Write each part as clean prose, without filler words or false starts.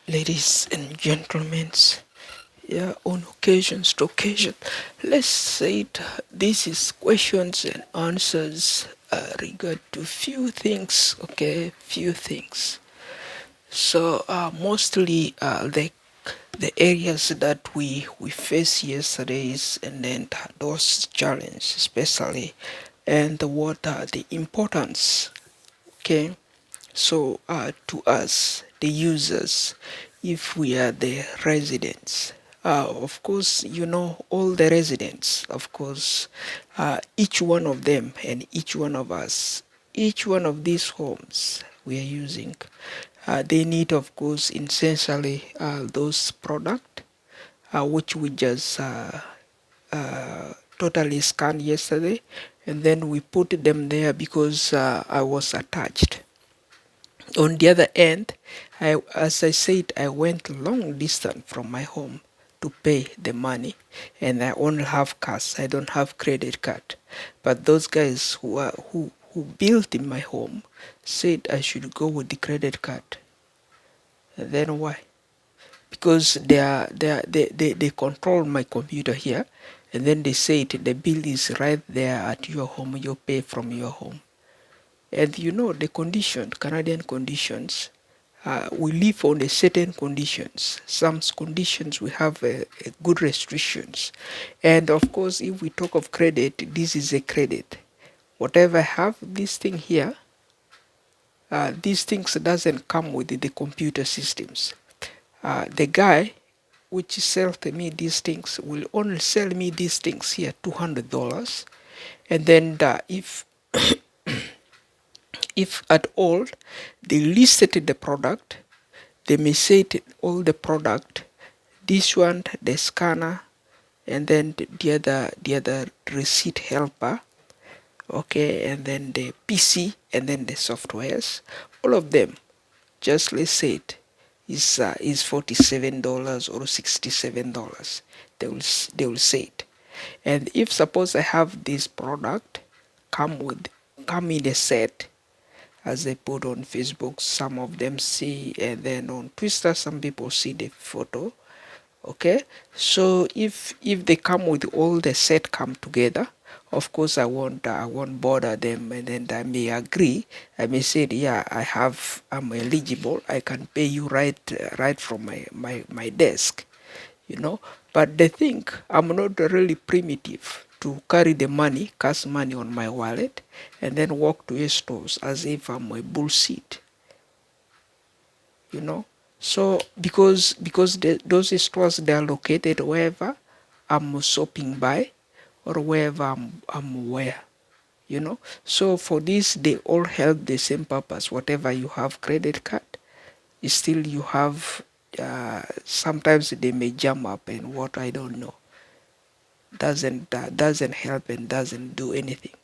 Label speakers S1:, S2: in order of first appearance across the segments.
S1: Ladies and gentlemen, yeah, on occasions to occasion, let's say it, this is questions and answers regard to few things, okay, few things. So mostly the areas that we faced yesterday is, and then those challenges especially, and what are the importance, okay. So to us, the users, if we are the residents, of course, all the residents, of course, each one of them and each one of us, each one of these homes we are using, they need, of course, essentially those product which we just totally scanned yesterday, and then we put them there because I was attached. On the other end, as I said, I went long distance from my home to pay the money, and I only have cash. I don't have credit card. But those guys who built in my home said I should go with the credit card. And then why? Because they control my computer here, and then they said the bill is right there at your home. You pay from your home. And the condition, Canadian conditions, we live on a certain conditions. Some conditions we have a good restrictions. And of course, if we talk of credit, this is a credit. Whatever I have, this thing here, these things doesn't come with the computer systems. The guy which sells me these things will only sell me these things here $200, and then if at all they listed the product, they may say all the product, this one, the scanner, and then the other receipt helper, okay, and then the PC, and then the softwares, all of them, just let's say it, is $47 or $67. They will say it. And if suppose I have this product come in a set, as they put on Facebook, some of them see, and then on Twitter, some people see the photo. Okay, so if they come with all the set come together, of course I won't bother them, and then I may agree. I may say, yeah, I'm eligible. I can pay you right from my desk, you know. But they think I'm not really primitive to carry the money, cash money on my wallet, and then walk to a stores as if I'm a bullshit, you know. So because those stores, they are located wherever I'm shopping by, or wherever I'm where, you know. So for this, they all have the same purpose. Whatever you have credit card, still you have, sometimes they may jam up, and what I don't know, doesn't help and doesn't do anything.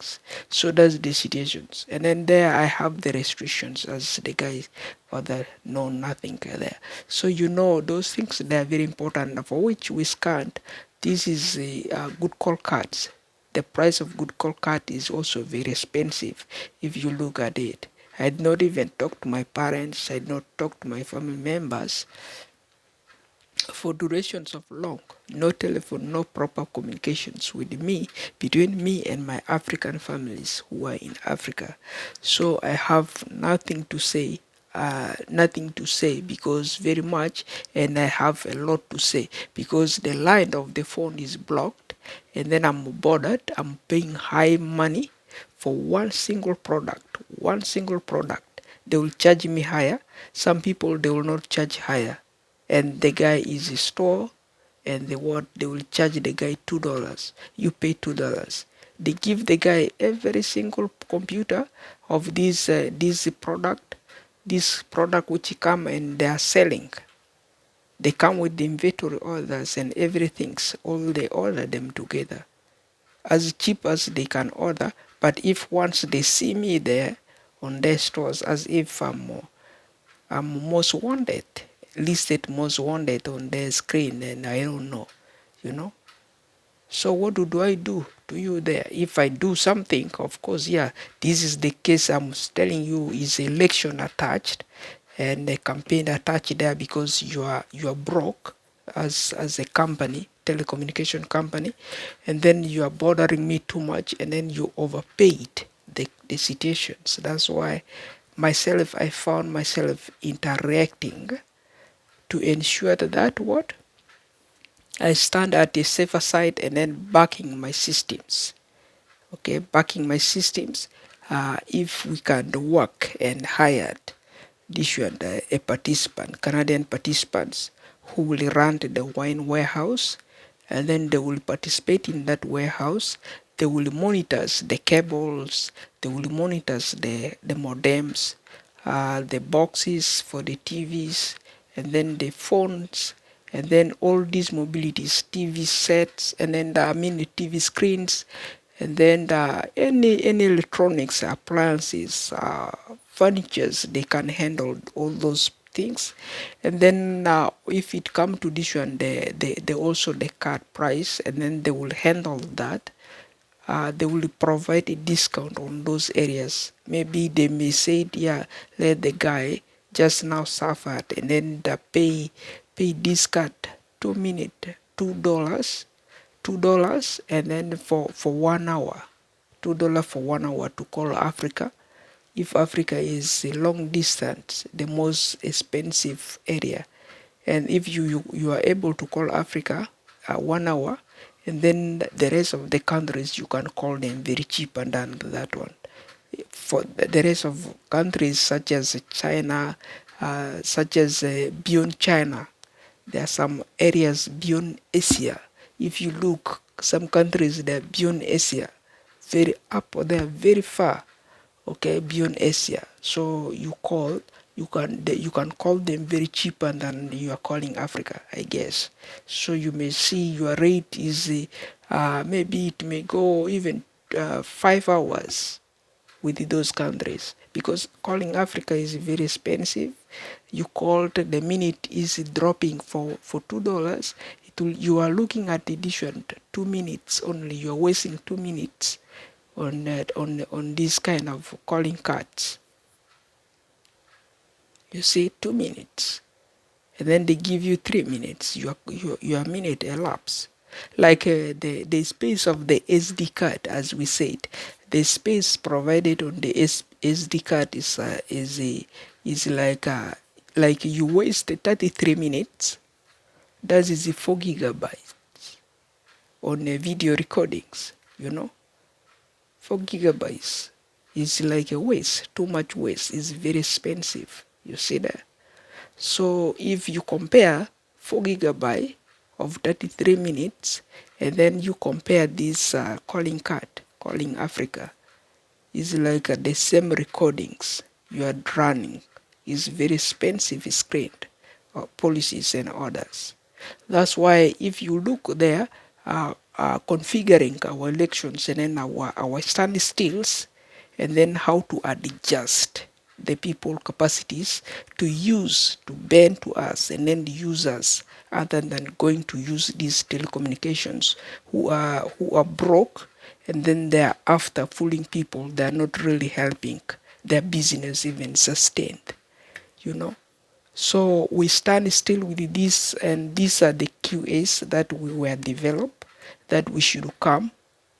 S1: So that's the situations. And then there I have the restrictions, as the guys other know nothing there. So those things, they are very important, for which we scanned. This is good call cards. The price of good call card is also very expensive if you look at it. I had not even talked to my parents, I had not talked to my family members for durations of long. No telephone, no proper communications with me, between me and my African families who are in Africa. So I have nothing to say. Nothing to say, because very much, and I have a lot to say, because the line of the phone is blocked, and then I'm bothered. I'm paying high money for one single product. They will charge me higher. Some people, they will not charge higher, and the guy is a store, and they will charge the guy $2. You pay $2. They give the guy every single computer of this product which come and they are selling. They come with the inventory orders and everything. All they order them together as cheap as they can order. But if once they see me there on their stores, as if I'm most wanted, listed most wanted on their screen, and I don't know, you know. So what do I do to you there? If I do something, of course, yeah, this is the case I'm telling you, is election attached, and a campaign attached there because you are broke as a company, telecommunication company, and then you are bothering me too much, and then you overpaid the situations. That's why I found myself interacting to ensure that what I stand at a safer side and then backing my systems. Okay, backing my systems. If we can work and hire this one, a participant, Canadian participants who will run the wine warehouse, and then they will participate in that warehouse. They will monitor the cables, they will monitor the modems, the boxes for the TVs, and then the phones, and then all these mobilities, TV sets, and then the TV screens, and then any electronics, appliances, furnitures, they can handle all those things. And then if it come to this one, they also the card price, and then they will handle that. They will provide a discount on those areas. Maybe they may say, yeah, let the guy just now suffered, and then pay this card 2 minute, $2, and then for 1 hour, $2 for 1 hour to call Africa. If Africa is a long distance, the most expensive area, and if you are able to call Africa 1 hour, and then the rest of the countries you can call them very cheap and than that one. For the rest of countries such as China, such as beyond China, there are some areas beyond Asia. If you look, some countries that are beyond Asia, very up there, very far, okay, beyond Asia. So you can call them very cheaper than you are calling Africa, I guess. So you may see your rate is maybe it may go even 5 hours with those countries, because calling Africa is very expensive. You called, the minute is dropping for $2. You are looking at edition 2 minutes only. You are wasting 2 minutes on this kind of calling cards. You say 2 minutes, and then they give you 3 minutes. Your minute elapse. Like the space of the SD card, as we said, the space provided on the SD card is like you waste 33 minutes. That is 4 GB on video recordings. 4 GB is like a waste, too much waste. It's very expensive. You see that? So if you compare 4 GB of 33 minutes, and then you compare this calling card, calling Africa, is like the same recordings you are running. Is very expensive screen policies and orders. That's why if you look there, configuring our elections and then our standstills, and then how to adjust the people capacities to bend to us, and then the users other than going to use these telecommunications who are broke, and then they are after fooling people. They are not really helping their business even sustained. So we stand still with this, and these are the QAs that we were developed, that we should come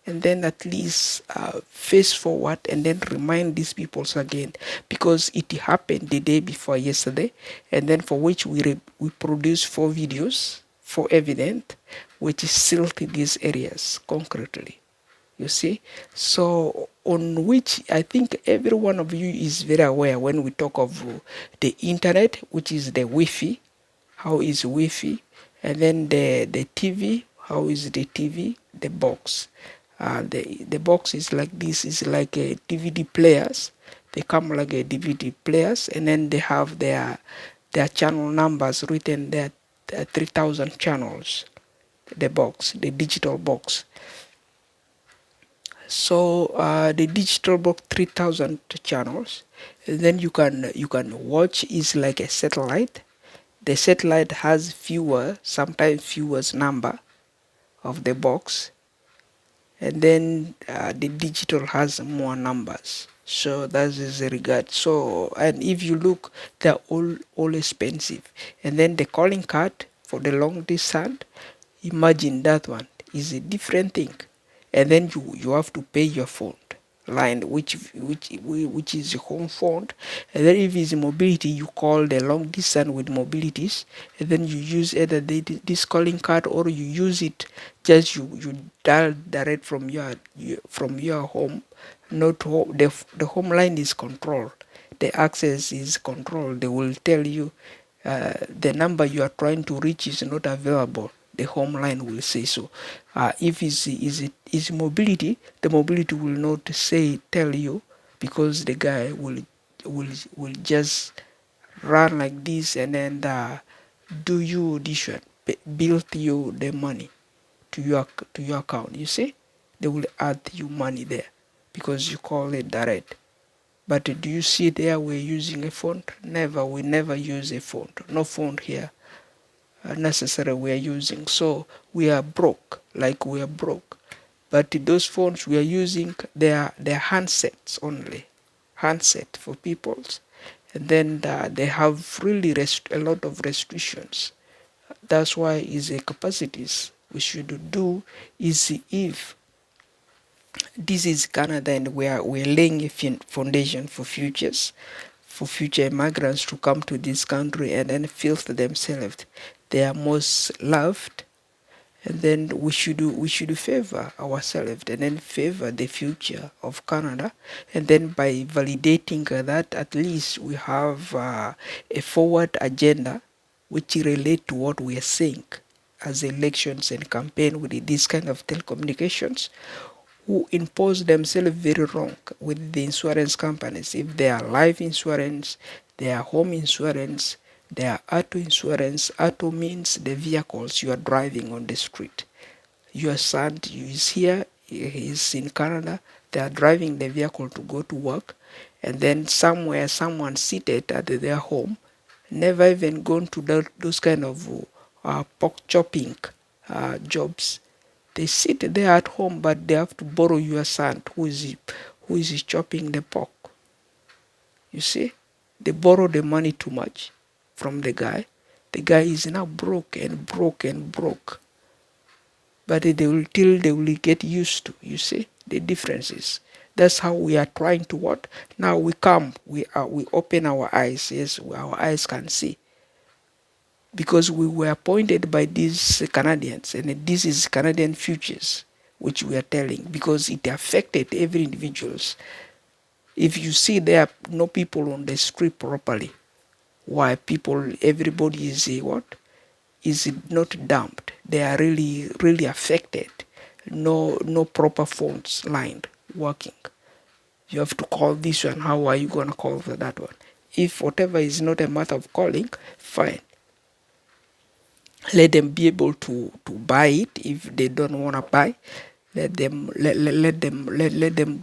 S1: and then at least face forward and then remind these people again, because it happened the day before yesterday, and then for which we produce 4 videos for evidence, which is still in these areas concretely. You see, so on which I think every one of you is very aware when we talk of the internet, which is the Wi-Fi. How is Wi-Fi? And then the TV. How is the TV? The box. The box is like this. Is like a DVD players. They come like a DVD players, and then they have their channel numbers written there. 3,000 channels. The box, the digital box. So the digital box 3,000 channels, and then you can watch is like a satellite. The satellite has sometimes fewer number of the box, and then the digital has more numbers. So that is the regard. So, and if you look, they're all expensive. And then the calling card for the long distance, imagine that one is a different thing. And then you have to pay your phone line, which is a home phone. And then if it's mobility, you call the long distance with mobilities, and then you use either this calling card, or you use it just you dial direct from your home. Not home, the home line is controlled, the access is controlled. They will tell you the number you are trying to reach is not available. The home line will say so. If is mobility, the mobility will not tell you, because the guy will just run like this, and then do you this one, build you the money to your account. You see, they will add you money there because you call it direct. But do you see there we're using a font? Never, we never use a font. No font here necessary we are using. So we are broke, like we are broke. But those phones we are using, they're handsets only, handset for peoples. And then they have really a lot of restrictions. That's why is a capacities we should do is, if this is Canada and we're laying a foundation for future migrants to come to this country and then feel themselves they are most loved, and then we should favor ourselves and then favor the future of Canada, and then by validating that, at least we have a forward agenda which relate to what we are saying as elections and campaign with this kind of telecommunications, who impose themselves very wrong with the insurance companies. If they are life insurance, they are home insurance, they are auto insurance. Auto means the vehicles you are driving on the street. Your son is here, he is in Canada, they are driving the vehicle to go to work, and then somewhere someone seated at their home, never even gone to those kind of pork chopping jobs. They sit there at home, but they have to borrow your son who is chopping the pork. You see, they borrow the money too much from the guy. The guy is now broke and broke and broke. But they will get used to. You see the differences. That's how we are trying to what. Now we come, we open our eyes. Yes, our eyes can see, because we were appointed by these Canadians, and this is Canadian futures which we are telling, because it affected every individuals. If you see there are no people on the street properly, why everybody is what? Is not dumped. They are really affected. No proper phones lined working. You have to call this one. How are you gonna call for that one? If whatever is not a matter of calling, fine. Let them be able to buy it. If they don't want to buy, let them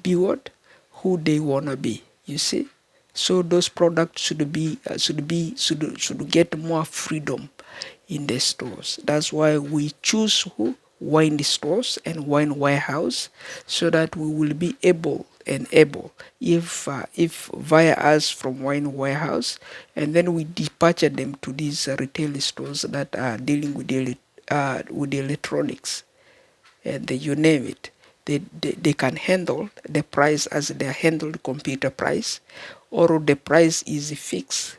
S1: be what, who they want to be. You see, so those products should get more freedom in the stores. That's why we choose Waine Stores and Waine Warehouse, so that we will be able, if via us from Waine Warehouse, and then we dispatch them to these retail stores that are dealing with the electronics, and you name it. They can handle the price as they handle the computer price, or the price is fixed.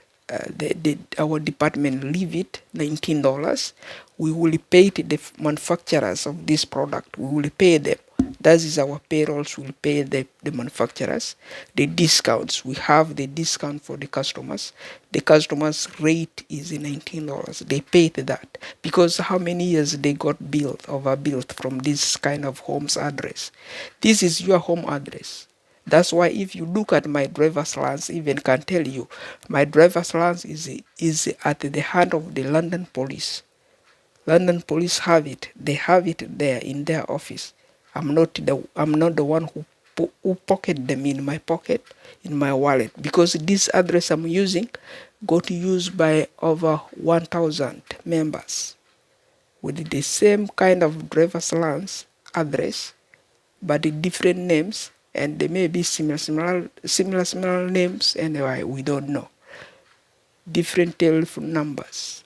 S1: Our department leave it $19. We will pay the manufacturers of this product. We will pay them. That is our payrolls. Will pay the manufacturers. The discounts, we have the discount for the customers. The customers rate is $19. They paid that because how many years they got overbuilt from this kind of home's address. This is your home address. That's why if you look at my driver's license, even can tell you, my driver's license is at the hand of the London police. London police have it. They have it there in their office. I'm not the one who pocket them in my pocket, in my wallet, because this address I'm using got used by over 1,000 members with the same kind of driver's license address, but the different names. and there may be similar names, anyway, we don't know. Different telephone numbers,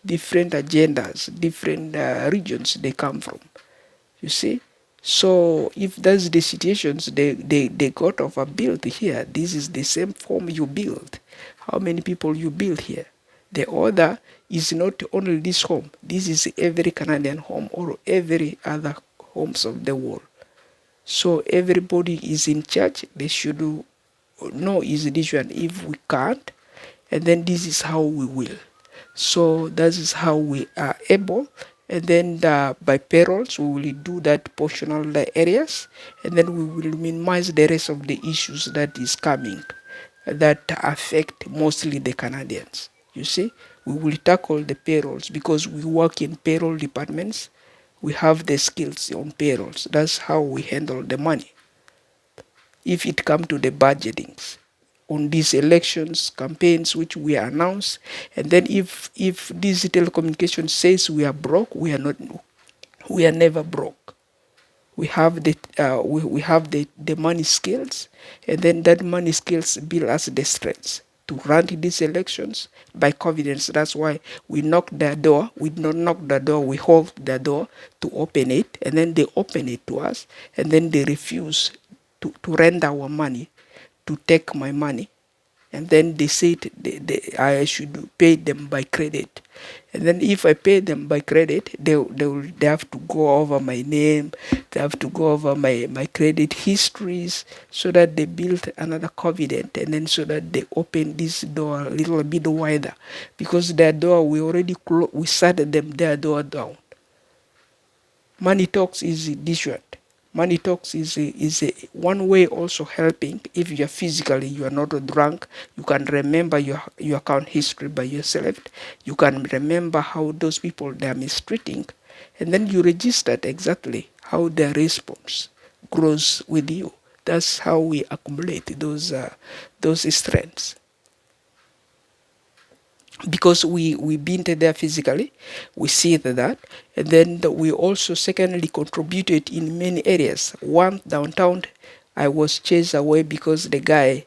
S1: different agendas, different regions they come from. You see? So if that's the situations they got overbuilt here, this is the same form you build. How many people you build here? The other is not only this home. This is every Canadian home or every other homes of the world. So everybody is in charge. They should know is this one. If we can't, and then this is how we will. So that is how we are able, and then by payrolls we will do that portional areas, and then we will minimize the rest of the issues that is coming that affect mostly the Canadians. You see, we will tackle the payrolls because we work in payroll departments. We have the skills on payrolls. That's how we handle the money. If it comes to the budgetings on these elections campaigns which we announce, and then if this telecommunication says we are broke, we are not. We are never broke. We have we have the money skills, and then that money skills build us the strength to run these elections by confidence. That's why we knock the door. We don't knock the door. We hold the door to open it, and then they open it to us, and then they refuse to render our money, to take my money, and then they said I should pay them by credit. And then if I pay them by credit, they have to go over my name, they have to go over my credit histories, so that they build another covenant, and then so that they open this door a little bit wider, because their door we already we shut them their door down. Money talks is different. Money talks is a one way also helping. If you are physically, you are not drunk, you can remember your account history by yourself. You can remember how those people they are mistreating, and then you register exactly how their response grows with you. That's how we accumulate those strengths. Because we been there physically, we see that, and then we also secondly contributed in many areas. One, downtown, I was chased away because the guy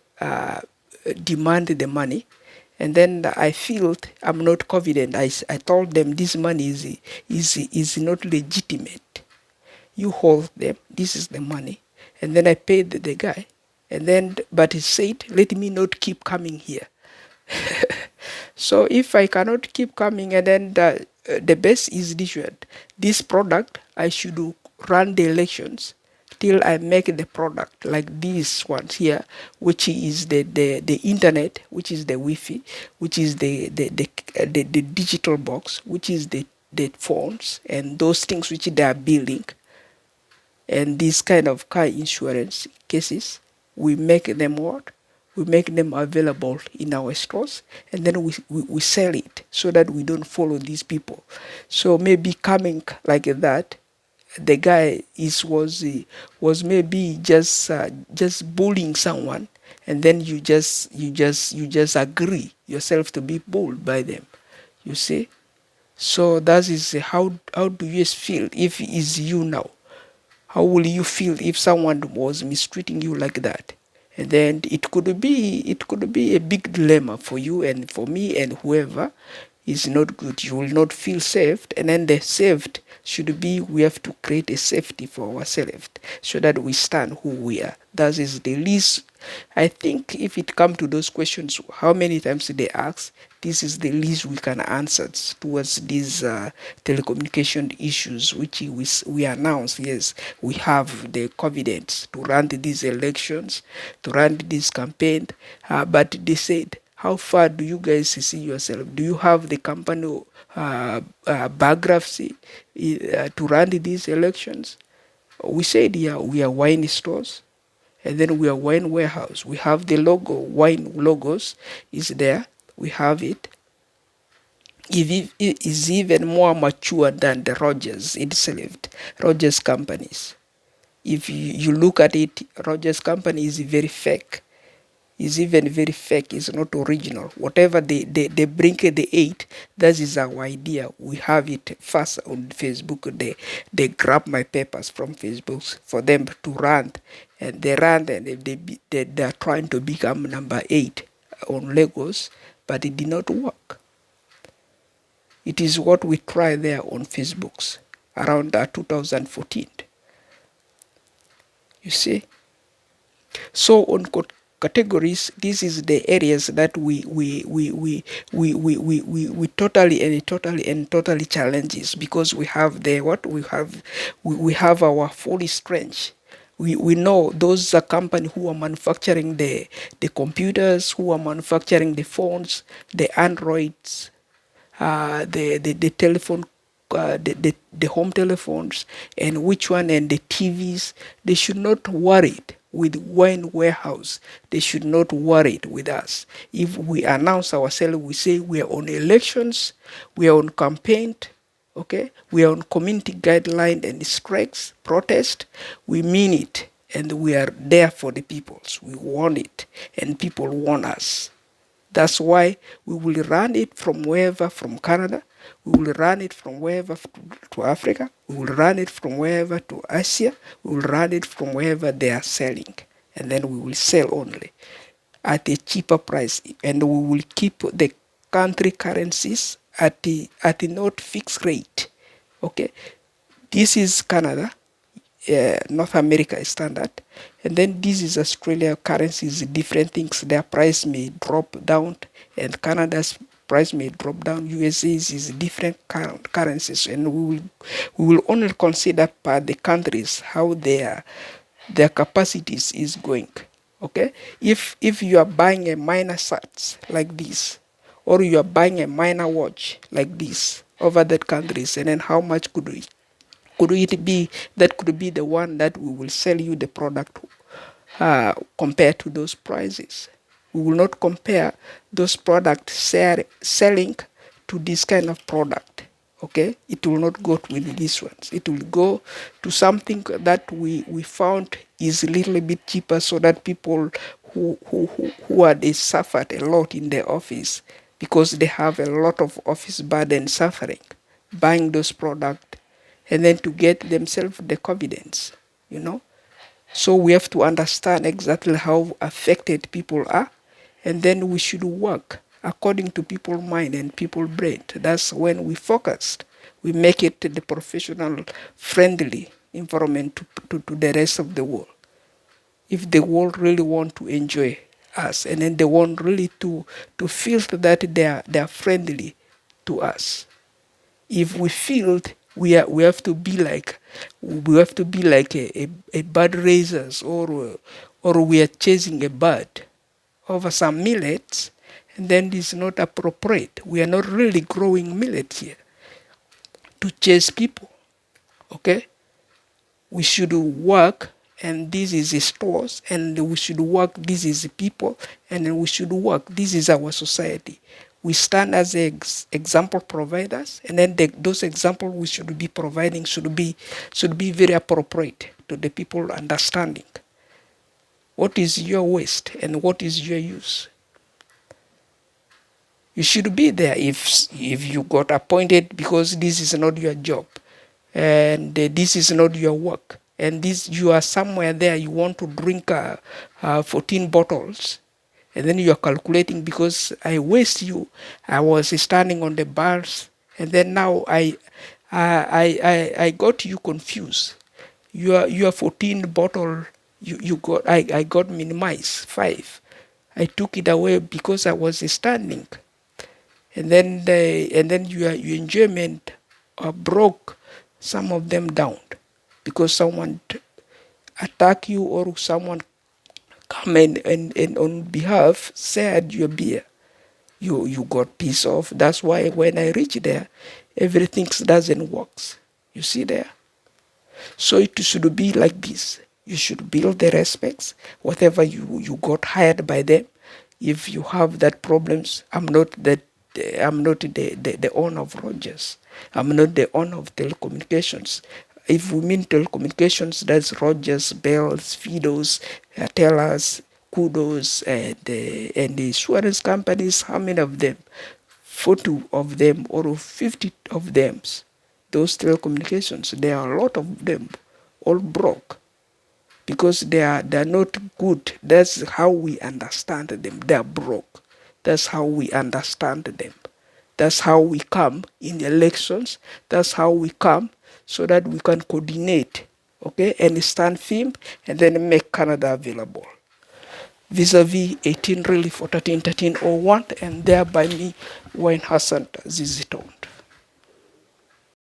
S1: demanded the money, and then I felt I'm not confident. I told them this money is not legitimate. You hold them, this is the money, and then I paid the guy, and then but he said, let me not keep coming here. So if I cannot keep coming, and then the best is different. This product, I should run the elections till I make the product like these ones here, which is the internet, which is the Wi-Fi, which is the digital box, which is the phones, and those things which they are building, and these kind of car insurance cases, we make them what? We make them available in our stores, and then we sell it so that we don't follow these people. So maybe coming like that, the guy was maybe just bullying someone, and then you just agree yourself to be bullied by them. You see. So that is how do you feel if it is you now? How will you feel if someone was mistreating you like that? And then it could be a big dilemma for you and for me and whoever is not good. You will not feel safe, and then the saved should be we have to create a safety for ourselves so that we stand who we are. That is the least. I think if it comes to those questions, how many times they ask, this is the least we can answer towards these telecommunication issues, which we announce. Yes, we have the confidence to run these elections, to run this campaign. But they said, how far do you guys see yourself? Do you have the company biography to run these elections? We said, yeah, we are Waine Stores, and then we are Waine Warehouse. We have the logo, Waine logos is there. We have it. It is even more mature than the Rogers itself, Rogers companies. If you look at it, Rogers company is very fake. is even very fake, is not original. Whatever they bring the 8, that is our idea. We have it first on Facebook. They grab my papers from Facebook for them to run, and they run, and they are trying to become number 8 on Lagos, but it did not work. It is what we try there on Facebooks around 2014. You see? So on categories, this is the areas that we totally challenges, because we have the what we have our full strength. We know those are companies who are manufacturing the computers, who are manufacturing the phones, the Androids, the telephone, the home telephones, and which one, and the TVs. They should not worry with Waine Warehouse. They should not worry with us. If we announce ourselves, we say we are on elections, we are on campaign, okay, we are on community guideline and strikes, protest, we mean it, and we are there for the peoples. We want it, and people want us. That's why we will run it from wherever, from Canada. We will run it from wherever to Africa. We will run it from wherever to Asia. We will run it from wherever they are selling. And then we will sell only at a cheaper price. And we will keep the country currencies at the not fixed rate. Okay? This is Canada. North America is standard, and then this is Australia. Currencies, different things, their price may drop down, and Canada's price may drop down. USA's is different currencies, and we will only consider per the countries how their capacities is going. Okay, if you are buying a minor sets like this, or you are buying a minor watch like this over that countries, and then how much could it be that could be the one that we will sell you the product compared to those prices? We will not compare those products selling to this kind of product. Okay, it will not go with these ones. It will go to something that we found is a little bit cheaper, so that people who are they suffered a lot in the office, because they have a lot of office burden suffering, buying those products, and then to get themselves the confidence, you know. So we have to understand exactly how affected people are, and then we should work according to people's mind and people's brain. That's when we focused. We make it the professional friendly environment to the rest of the world. If the world really want to enjoy us, and then they want really to feel that they are friendly to us. If we feel we have to be like a bird raisers, or we are chasing a bird over some millets, and then it's not appropriate. We are not really growing millet here to chase people. Okay, we should work, and this is the stores, and we should work, this is the people, and then we should work, this is our society. We stand as example providers, and then those examples we should be providing should be very appropriate to the people understanding what is your waste and what is your use. You should be there if you got appointed because this is not your job, and this is not your work, and this you are somewhere there, you want to drink 14 bottles, and then you are calculating, because I waste you. I was standing on the bars, and then now I got you confused. Your 14 bottle you got, I got minimized 5. I took it away because I was standing, and then your enjoyment broke some of them down, because someone attack you, or someone come and on behalf said your beer. You got pissed off. That's why when I reach there, everything doesn't work. You see there? So it should be like this. You should build the respects. Whatever you got hired by them. If you have that problems, I'm not the owner of Rogers. I'm not the owner of Telecommunications. If we mean telecommunications, that's Rogers, Bells, Fidos, Tellers, kudos and the insurance companies, how many of them? 40 of them or 50 of them. Those telecommunications, there are a lot of them all broke because they're not good. That's how we understand them. They're broke. That's how we understand them. That's how we come in elections. That's how we come so that we can coordinate, okay, and stand firm and then make Canada available. Vis-a-vis 18 really for 1301 and thereby me Waine Hz ZZ Town.